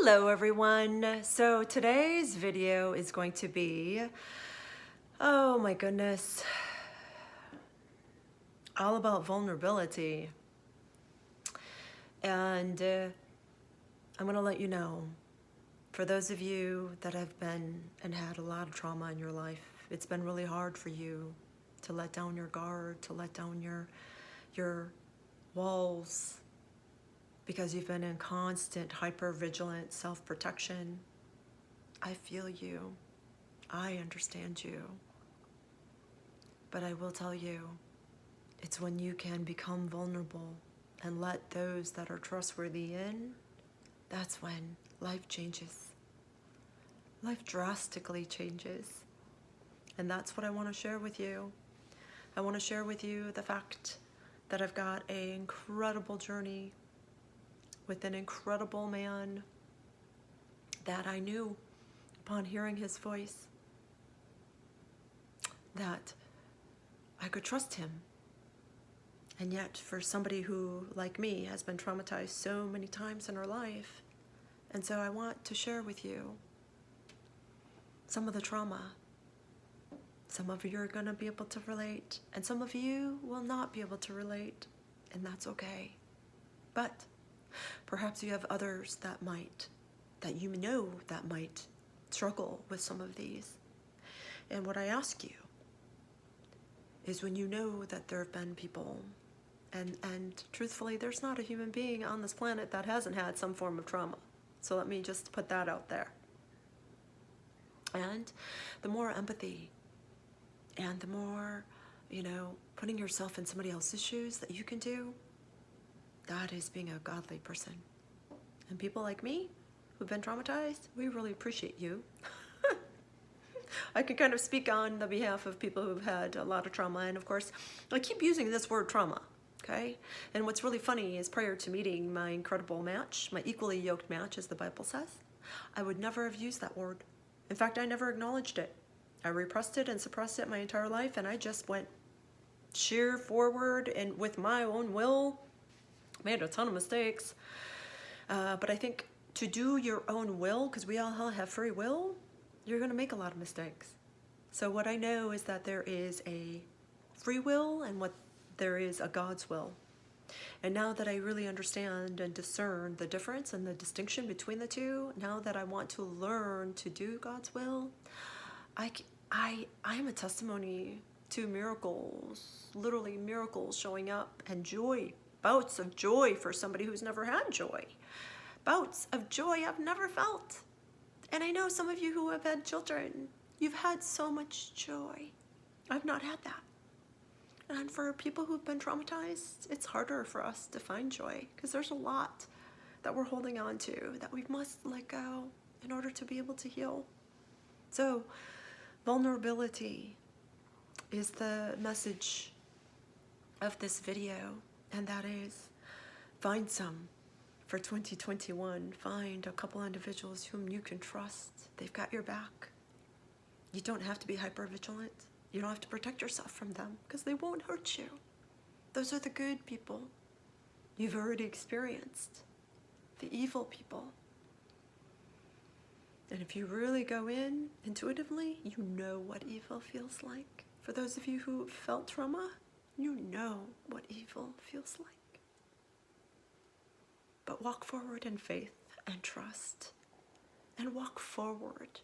Hello everyone. So today's video is going to be, oh my goodness, all about vulnerability. And I'm going to let you know, for those of you that have been and had a lot of trauma in your life, it's been really hard for you to let down your guard, to let down your walls, because you've been in constant hyper-vigilant self-protection. I feel you. I understand you. But I will tell you, it's when you can become vulnerable and let those that are trustworthy in, that's when life changes. Life drastically changes. And that's what I want to share with you. I want to share with you the fact that I've got an incredible journey with an incredible man that I knew upon hearing his voice that I could trust him. And yet, for somebody who, like me, has been traumatized so many times in her life, and so I want to share with you some of the trauma. Some of you are going to be able to relate, and some of you will not be able to relate, and that's okay. But perhaps you have others that might, that you know that might struggle with some of these. And what I ask you is, when you know that there have been people, and truthfully, there's not a human being on this planet that hasn't had some form of trauma. So let me just put that out there. And the more empathy and the more, putting yourself in somebody else's shoes that you can do, that is being a godly person. And people like me who've been traumatized, we really appreciate you. I can kind of speak on the behalf of people who've had a lot of trauma, and of course, I keep using this word trauma, okay? And what's really funny is, prior to meeting my incredible match, my equally yoked match, as the Bible says, I would never have used that word. In fact, I never acknowledged it. I repressed it and suppressed it my entire life, and I just went sheer forward and with my own will, made a ton of mistakes. But I think to do your own will, because we all have free will, you're going to make a lot of mistakes. So what I know is that there is a free will and there is a God's will. And now that I really understand and discern the difference and the distinction between the two, now that I want to learn to do God's will, I am a testimony to miracles, literally miracles showing up, and joy, bouts of joy for somebody who's never had joy. Bouts of joy I've never felt. And I know some of you who have had children, you've had so much joy. I've not had that. And for people who've been traumatized, it's harder for us to find joy, because there's a lot that we're holding on to that we must let go in order to be able to heal. So, vulnerability is the message of this video, and that is, find some for 2021. Find a couple individuals whom you can trust. They've got your back. You don't have to be hyper-vigilant. You don't have to protect yourself from them, because they won't hurt you. Those are the good people. You've already experienced the evil people. And if you really go in intuitively, you know what evil feels like. For those of you who felt trauma, you know what evil feels like. But walk forward in faith and trust, and walk forward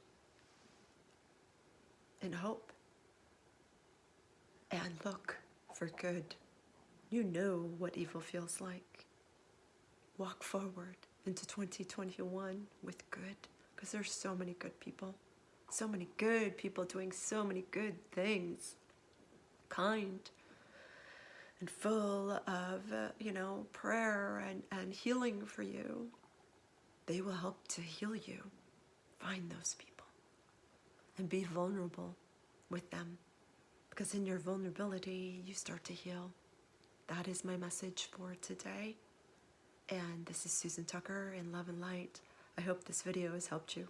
in hope, and look for good. You know what evil feels like. Walk forward into 2021 with good, because there's so many good people doing so many good things, kind and full of, prayer and healing for you. They will help to heal you. Find those people and be vulnerable with them, because in your vulnerability, you start to heal. That is my message for today. And this is Susan Tucker in Love and Light. I hope this video has helped you.